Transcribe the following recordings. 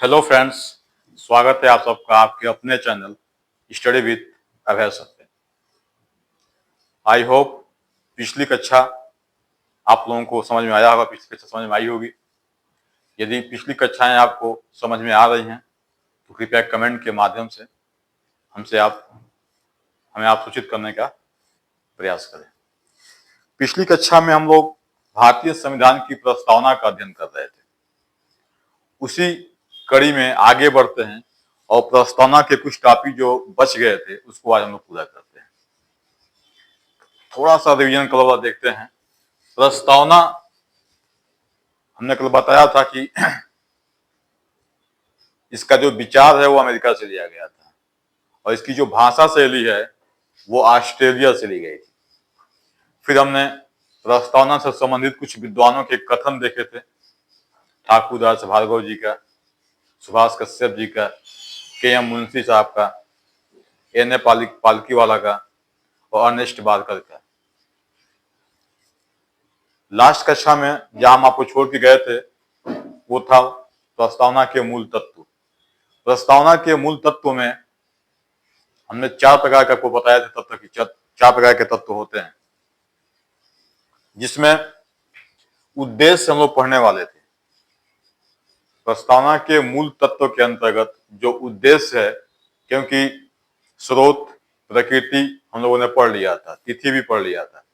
Hello friends, स्वागत है आप सबका आपके अपने channel study with Abhay sir पे। आई होप पिछली कक्षा आप लोगों को समझ में आया होगा, पिछली कक्षा समझ में आई होगी। यदि पिछली कक्षाएं आपको समझ में आ रही हैं तो कृपया कमेंट के माध्यम से हमें आप सूचित करने का प्रयास करें। पिछली कक्षा में हम लोग भारतीय संविधान की प्रस्तावना का अध्ययन कर रहे थे। उसी कड़ी में आगे बढ़ते हैं और प्रस्तावना के कुछ टॉपिक जो बच गए थे उसको आज हम लोग पूरा करते हैं। थोड़ा सा रिवीजन कल देखते हैं। प्रस्तावना हमने कल बताया था कि इसका जो विचार है वो अमेरिका से लिया गया था और इसकी जो भाषा शैली है वो ऑस्ट्रेलिया से ली गई थी। फिर हमने प्रस्तावना से संबंधित कुछ विद्वानों के कथन देखे थे, ठाकुर दास भार्गव जी का, सुभाष कश्यप जी का, के.एम. मुंशी साहब का, N.A. पालकीवाला का और अर्नेस्ट बारकर का। लास्ट कक्षा में जहां हम आपको छोड़ के गए थे वो था प्रस्तावना के मूल तत्व। प्रस्तावना के मूल तत्व में हमने चार प्रकार का आपको बताया था, तत्व की चार प्रकार के तत्व होते हैं, जिसमें उद्देश्य हम लोग पढ़ने वाले थे। प्रस्तावना के मूल तत्व के अंतर्गत जो उद्देश्य है, क्योंकि स्रोत, प्रकृति हम लोगों ने पढ़ लिया था, तिथि भी पढ़ लिया था,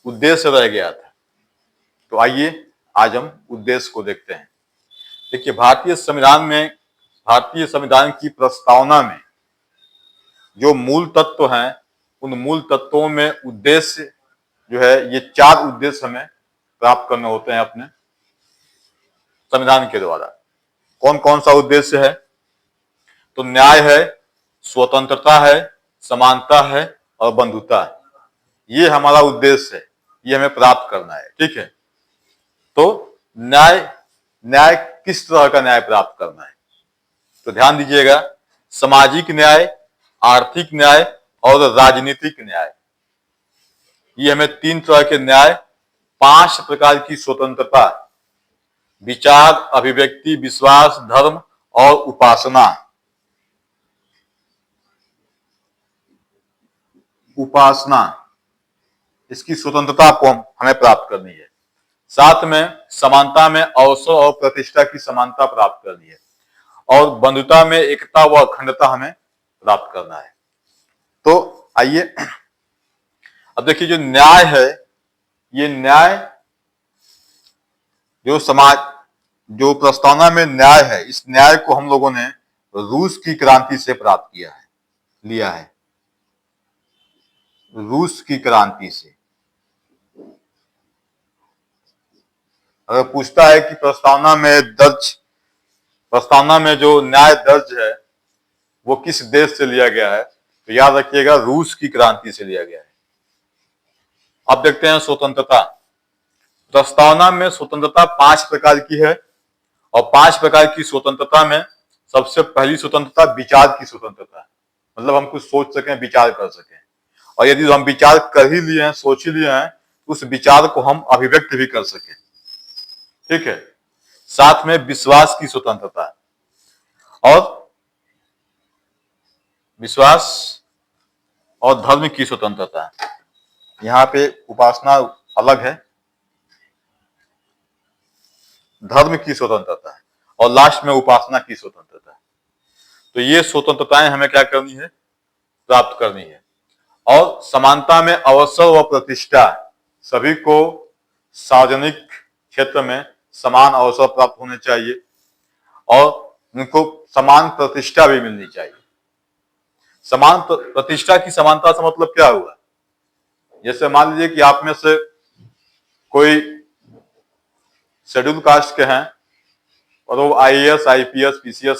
उद्देश्य रह गया था। तो आइए आज हम उद्देश्य को देखते हैं। देखिए, भारतीय संविधान की प्रस्तावना में जो मूल तत्व हैं, उन मूल तत्वों में उद्देश्य जो है, ये चार उद्देश्य हमें प्राप्त करने होते हैं अपने संविधान के द्वारा। कौन कौन सा उद्देश्य है? तो न्याय है, स्वतंत्रता है, समानता है और बंधुता है। ये हमारा उद्देश्य है, ये हमें प्राप्त करना है। ठीक है, तो न्याय किस तरह का न्याय प्राप्त करना है? तो ध्यान दीजिएगा, सामाजिक न्याय, आर्थिक न्याय और राजनीतिक न्याय, ये हमें तीन तरह के न्याय, 5 प्रकार की स्वतंत्रता, विचार, अभिव्यक्ति, विश्वास, धर्म और उपासना, इसकी स्वतंत्रता को हमें प्राप्त करनी है। साथ में समानता में अवसर और प्रतिष्ठा की समानता प्राप्त करनी है और बंधुता में एकता व अखंडता हमें प्राप्त करना है। तो आइए अब देखिए, जो न्याय है, ये न्याय जो प्रस्तावना में न्याय है, इस न्याय को हम लोगों ने रूस की क्रांति से प्राप्त लिया है। रूस की क्रांति से। अगर पूछता है कि प्रस्तावना में जो न्याय दर्ज है वो किस देश से लिया गया है, तो याद रखिएगा, रूस की क्रांति से लिया गया है। अब देखते हैं स्वतंत्रता। प्रस्तावना में स्वतंत्रता 5 प्रकार की है और 5 प्रकार की स्वतंत्रता में सबसे पहली स्वतंत्रता विचार की स्वतंत्रता है। मतलब हम कुछ सोच सकें, विचार कर सकें, और यदि हम विचार कर ही लिए हैं, सोच ही लिए हैं, तो उस विचार को हम अभिव्यक्त भी कर सकें। ठीक है, साथ में विश्वास की स्वतंत्रता और धर्म की स्वतंत्रता। यहाँ पे उपासना अलग है, धर्म की स्वतंत्रता है, और लास्ट में उपासना की स्वतंत्रता है। तो ये स्वतंत्रताएं हमें क्या करनी है? प्राप्त करनी है। और समानता में अवसर व प्रतिष्ठा, सभी को सार्वजनिक क्षेत्र में समान अवसर प्राप्त होने चाहिए और उनको समान प्रतिष्ठा भी मिलनी चाहिए। समान प्रतिष्ठा की समानता से मतलब क्या हुआ? जैसे मान लीजिए कि आप में से कोई शेड्यूल कास्ट के हैं और वो IAS, IPS, PCS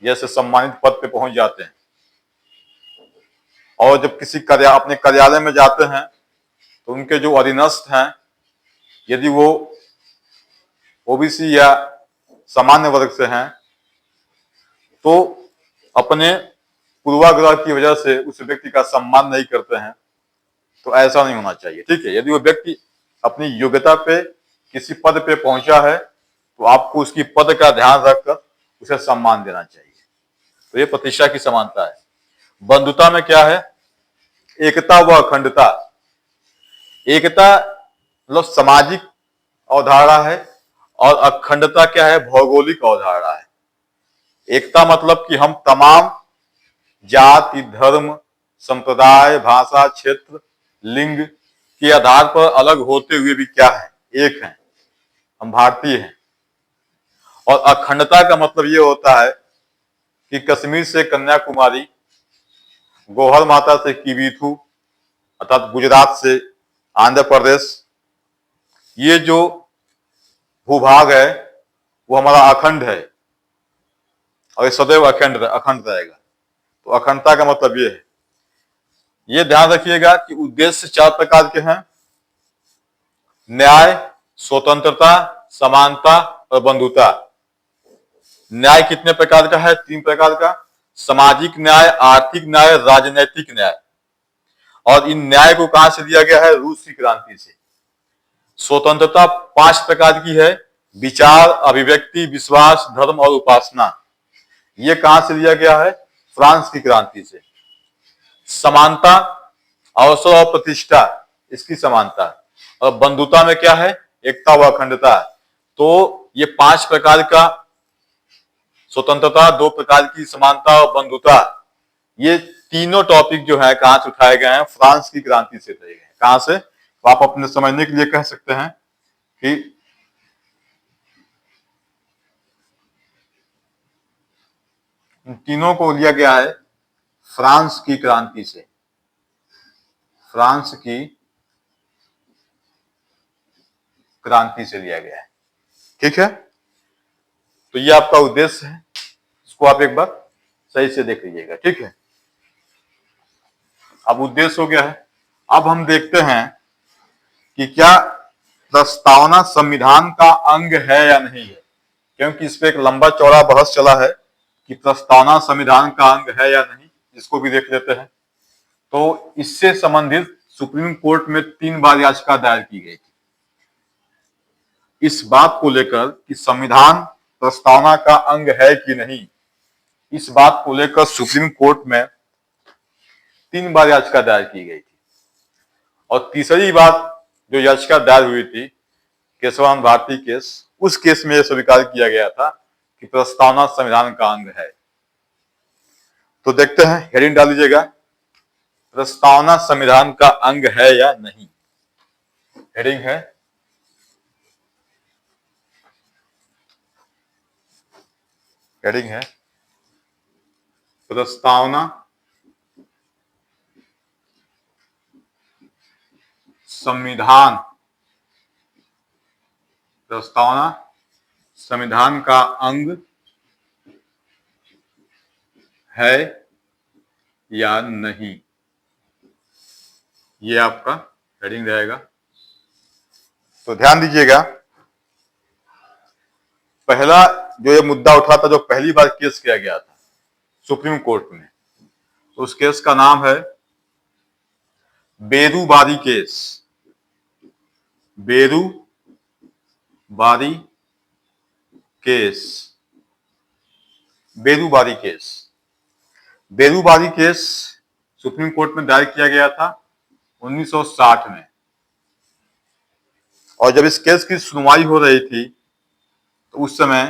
जैसे सम्मानित पद पे पहुंच जाते हैं, और जब अपने कार्यालय में जाते हैं तो उनके जो अधीनस्थ हैं, यदि वो OBC या सामान्य वर्ग से हैं, तो अपने पूर्वाग्रह की वजह से उस व्यक्ति का सम्मान नहीं करते हैं। तो ऐसा नहीं होना चाहिए। ठीक है, यदि वो व्यक्ति अपनी योग्यता पे किसी पद पे पहुंचा है तो आपको उसकी पद का ध्यान रखकर उसे सम्मान देना चाहिए। तो ये प्रतिष्ठा की समानता है। बंधुता में क्या है? एकता व अखंडता। एकता मतलब सामाजिक अवधारणा है और अखंडता क्या है? भौगोलिक अवधारणा है। एकता मतलब कि हम तमाम जाति, धर्म, संप्रदाय, भाषा, क्षेत्र, लिंग के आधार पर अलग होते हुए भी क्या है? एक हैं, हम भारतीय हैं। और अखंडता का मतलब ये होता है कि कश्मीर से कन्याकुमारी, गोहर माता से किबीथू अर्थात गुजरात से आंध्र प्रदेश, ये जो भूभाग है वो हमारा अखंड है और ये सदैव अखंड अखंड रहेगा। तो अखंडता का मतलब ये है। ये ध्यान रखिएगा कि उद्देश्य 4 प्रकार के हैं: न्याय, स्वतंत्रता, समानता और बंधुता। न्याय कितने प्रकार का है? 3 प्रकार का: सामाजिक न्याय, आर्थिक न्याय, राजनैतिक न्याय। और इन न्याय को कहां से दिया गया है? रूस की क्रांति से। स्वतंत्रता 5 प्रकार की है: विचार, अभिव्यक्ति, विश्वास, धर्म और उपासना। ये कहां से दिया गया है? फ्रांस की क्रांति से। समानता, अवसर और प्रतिष्ठा, इसकी समानता। और बंधुता में क्या है? एकता व अखंडता। तो ये 5 प्रकार का स्वतंत्रता, 2 प्रकार की समानता और बंधुता, ये तीनों टॉपिक जो है कहां से उठाए गए हैं? फ्रांस की क्रांति से उठाए गए हैं। कहां से? तो आप अपने समझने के लिए कह सकते हैं कि इन तीनों को लिया गया है फ्रांस की क्रांति से। फ्रांस की क्रांति से लिया गया है। ठीक है, तो ये आपका उद्देश्य है, इसको आप एक बार सही से देख लीजिएगा। ठीक है, अब उद्देश्य हो गया है। अब हम देखते हैं कि क्या प्रस्तावना संविधान का अंग है या नहीं है, क्योंकि इस पे एक लंबा चौड़ा बहस चला है कि प्रस्तावना संविधान का अंग है या नहीं। इसको भी देख लेते हैं। तो इससे संबंधित सुप्रीम कोर्ट में 3 बार याचिका दायर की गई थी इस बात को लेकर कि संविधान प्रस्तावना का अंग है कि नहीं। इस बात को लेकर सुप्रीम कोर्ट में 3 बार याचिका दायर की गई थी और तीसरी बात जो याचिका दायर हुई थी, केशवानंद भारती केस, उस केस में यह स्वीकार किया गया था कि प्रस्तावना संविधान का अंग है। तो देखते हैं, हेडिंग डाल दीजिएगा, प्रस्तावना संविधान का अंग है या नहीं। हेडिंग है प्रस्तावना संविधान, प्रस्तावना संविधान का अंग है या नहीं। ये आपका हेडिंग रहेगा। तो ध्यान दीजिएगा, पहला जो ये मुद्दा उठा था, जो पहली बार केस किया गया था सुप्रीम कोर्ट में, तो उस केस का नाम है Berubari case. Berubari case. Berubari case. Berubari case supreme court में दायर किया गया था 1960 में। और जब इस केस की सुनवाई हो रही थी तो उस समय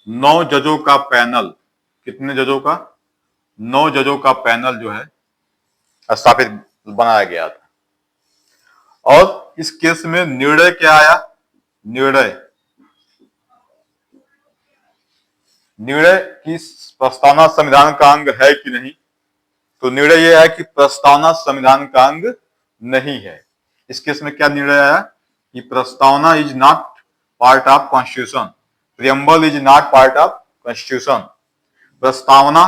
9 जजों का पैनल, कितने जजों का? 9 जजों का पैनल जो है स्थापित बनाया गया था। और इस केस में निर्णय क्या आया? निर्णय की प्रस्तावना संविधान का अंग है कि नहीं। तो निर्णय यह है कि प्रस्तावना संविधान का अंग नहीं है। इस केस में क्या निर्णय आया कि प्रस्तावना is not part of constitution, preamble is not part of constitution. प्रस्तावना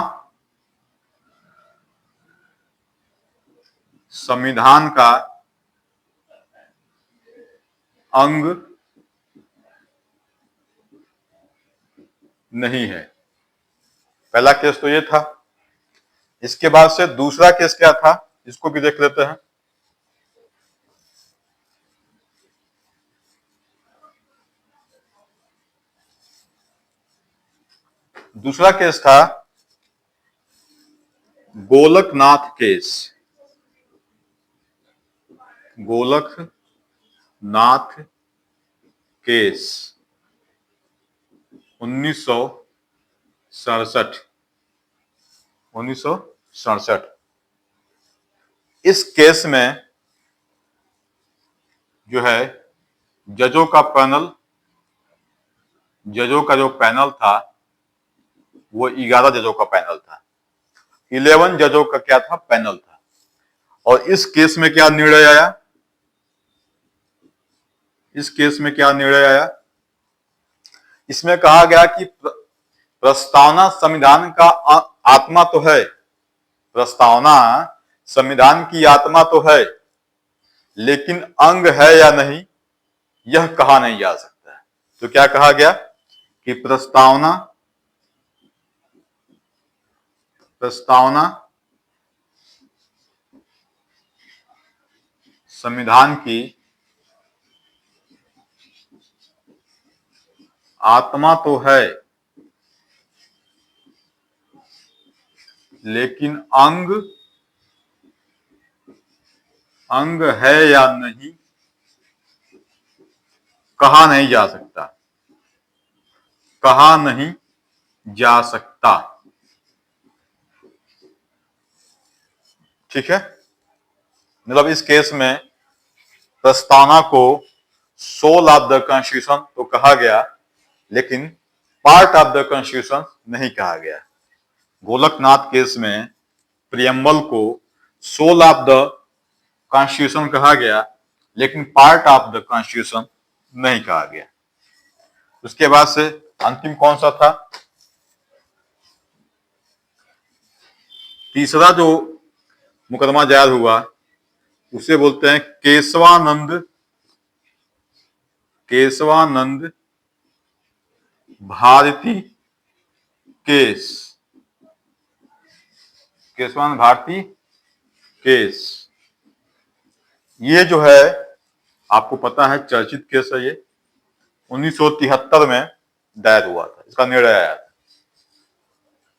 संविधान का अंग नहीं है। पहला केस तो ये था। इसके बाद से दूसरा केस क्या था, इसको भी देख लेते हैं। दूसरा केस था गोलकनाथ केस। गोलकनाथ केस 1967। इस केस में जो है जजों का जो पैनल था वो 11 जजों का पैनल था। 11 जजों का क्या था? पैनल था। और इस केस में क्या निर्णय आया? इसमें कहा गया कि प्रस्तावना संविधान का आत्मा तो है, प्रस्तावना संविधान की आत्मा तो है, लेकिन अंग है या नहीं यह कहा नहीं जा सकता है। तो क्या कहा गया कि प्रस्तावना संविधान की आत्मा तो है, लेकिन अंग है या नहीं कहा नहीं जा सकता। ठीक है, मतलब इस केस में प्रस्तावना को सोल ऑफ द कॉन्स्टिट्यूशन तो कहा गया, लेकिन पार्ट ऑफ द कॉन्स्टिट्यूशन नहीं कहा गया। गोलकनाथ केस में प्रियम्बल को सोल ऑफ द कॉन्स्टिट्यूशन कहा गया, लेकिन पार्ट ऑफ द कॉन्स्टिट्यूशन नहीं कहा गया। उसके बाद से अंतिम कौन सा था? तीसरा जो मुकदमा जाहिर हुआ उसे बोलते हैं केशवानंद भारती केस। केशवानंद भारती केस ये जो है आपको पता है चर्चित केस है। ये 1973 में दायर हुआ था, इसका निर्णय आया था।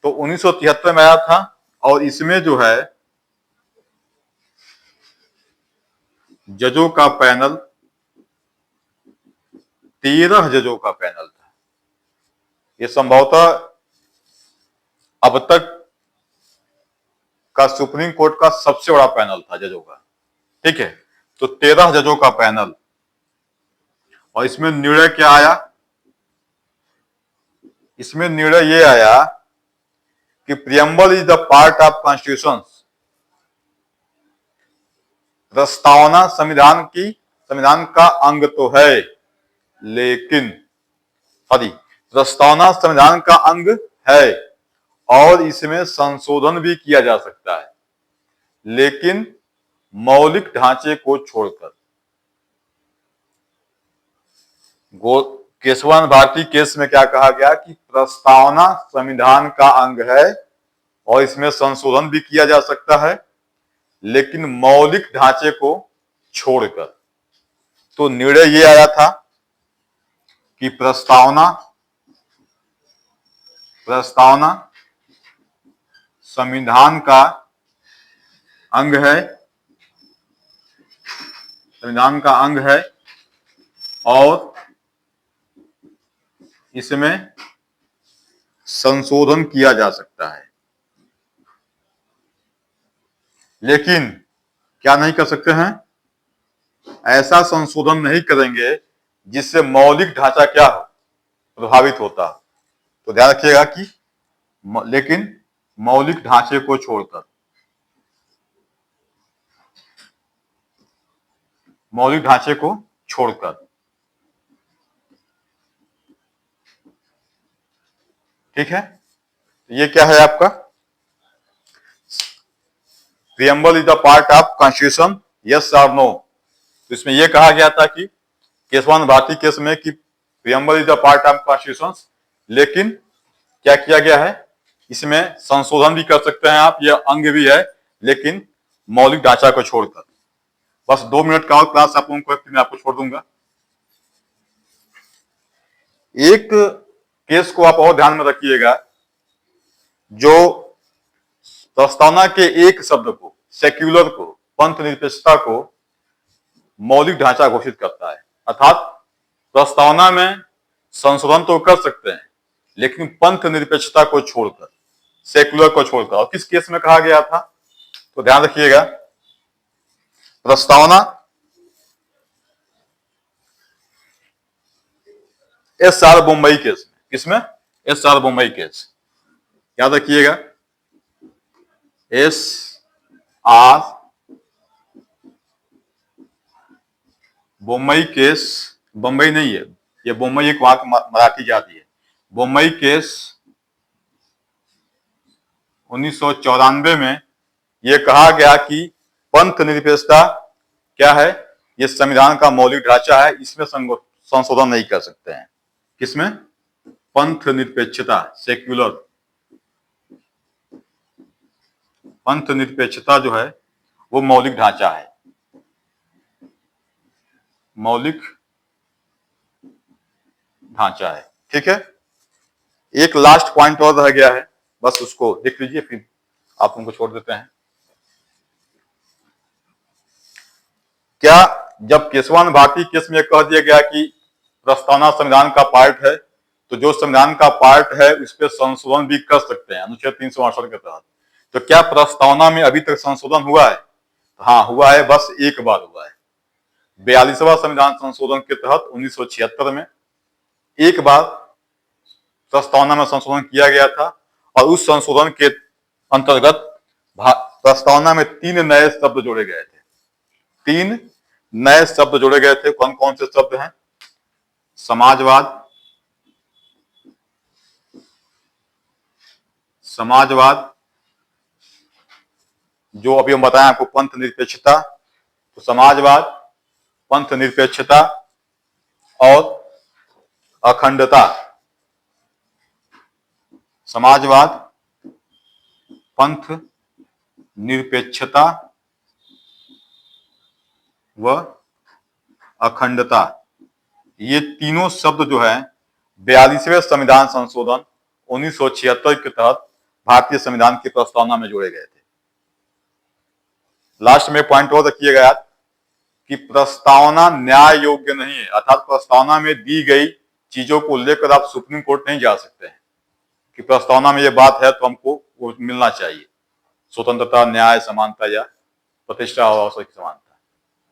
तो 1973 में आया था और इसमें जो है जजों का पैनल 13 जजों का पैनल था। ये संभवतः अब तक का सुप्रीम कोर्ट का सबसे बड़ा पैनल था जजों का। ठीक है, तो 13 जजों का पैनल, और इसमें निर्णय क्या आया? इसमें निर्णय ये आया कि preamble is the part of constitution. प्रस्तावना संविधान का अंग तो है, लेकिन प्रस्तावना संविधान का अंग है और इसमें संशोधन भी किया जा सकता है, लेकिन मौलिक ढांचे को छोड़कर। केशवानंद भारती केस में क्या कहा गया कि प्रस्तावना संविधान का अंग है और इसमें संशोधन भी किया जा सकता है, लेकिन मौलिक ढांचे को छोड़कर। तो निर्णय ये आया था कि प्रस्तावना संविधान का अंग है और इसमें संशोधन किया जा सकता है, लेकिन क्या नहीं कर सकते हैं? ऐसा संशोधन नहीं करेंगे जिससे मौलिक ढांचा क्या हो? प्रभावित होता। तो ध्यान रखिएगा कि लेकिन मौलिक ढांचे को छोड़कर। ठीक है, ये क्या है आपका? Preamble is the part of constitution, yes और नो। तो इसमें यह कहा गया था कि केशवानंद भारती केस में कि preamble is the part of constitution, लेकिन क्या किया गया है? इसमें संशोधन भी कर सकते हैं आप, यह अंग भी है, लेकिन मौलिक ढांचा को छोड़कर। बस 2 मिनट का और क्लास आप लोगों को मैं आपको छोड़ दूंगा। एक केस को आप और ध्यान में रखिएगा जो प्रस्तावना के एक शब्द को, सेक्युलर को, पंथ निरपेक्षता को मौलिक ढांचा घोषित करता है। अर्थात प्रस्तावना में संशोधन तो कर सकते हैं, लेकिन पंथ निरपेक्षता को छोड़कर, सेक्युलर को छोड़कर। और किस केस में कहा गया था, तो ध्यान रखिएगा, प्रस्तावना SR बम्बई केस में। किसमें? SR बम्बई केस, याद रखिएगा, SR बम्बई केस, बम्बई नहीं है ये, बम्बई एक वहां की मराठी जाति है। बम्बई केस 1994 में यह कहा गया कि पंथ निरपेक्षता क्या है, ये संविधान का मौलिक ढांचा है, इसमें संशोधन नहीं कर सकते हैं। किसमें? पंथ निरपेक्षता, सेक्युलर, पंथ निरपेक्षता जो है वो मौलिक ढांचा है, मौलिक ढांचा है। ठीक है, एक लास्ट पॉइंट और रह गया है, बस उसको देख लीजिए, फिर आप उनको छोड़ देते हैं। क्या जब केशवानंद भारती केस में कह दिया गया कि प्रस्तावना संविधान का पार्ट है, तो जो संविधान का पार्ट है उस पर संशोधन भी कर सकते हैं अनुच्छेद 368 के तहत। तो क्या प्रस्तावना में अभी तक संशोधन हुआ है? तो हाँ, हुआ है, बस एक बार हुआ है। 42वां संविधान संशोधन के तहत 1976 में एक बार प्रस्तावना में संशोधन किया गया था, और उस संशोधन के अंतर्गत प्रस्तावना में 3 नए शब्द जोड़े गए थे। 3 नए शब्द जोड़े गए थे। कौन कौन से शब्द हैं? समाजवाद, समाजवाद, जो अभी हम बताएं आपको, पंथ निरपेक्षता, तो समाजवाद, पंथ निरपेक्षता और अखंडता। समाजवाद, पंथ निरपेक्षता व अखंडता, ये तीनों शब्द जो है 42वें संविधान संशोधन 1976 के तहत भारतीय संविधान की प्रस्तावना में जोड़े गए थे। लास्ट में पॉइंट और रखिएगा याद कि प्रस्तावना न्याय योग्य नहीं है, अर्थात प्रस्तावना में दी गई चीजों को लेकर आप सुप्रीम कोर्ट नहीं जा सकते हैं कि प्रस्तावना में ये बात है तो हमको वो मिलना चाहिए, स्वतंत्रता, न्याय, समानता या प्रतिष्ठा और अवसर की समानता।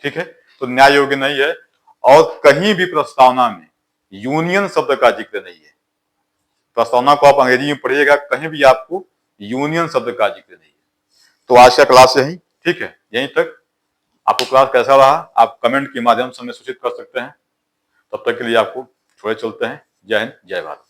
ठीक है, तो न्याय योग्य नहीं है। और कहीं भी प्रस्तावना में यूनियन शब्द का जिक्र नहीं है। प्रस्तावना को आप अंग्रेजी में पढ़िएगा, कहीं भी आपको यूनियन शब्द का जिक्र नहीं है। तो आज का क्लास यही, ठीक है, यहीं तक। आपको क्लास कैसा रहा आप कमेंट के माध्यम से हमें सूचित कर सकते हैं। तब तक के लिए आपको छोड़े चलते हैं। जय हिंद, जय भारत।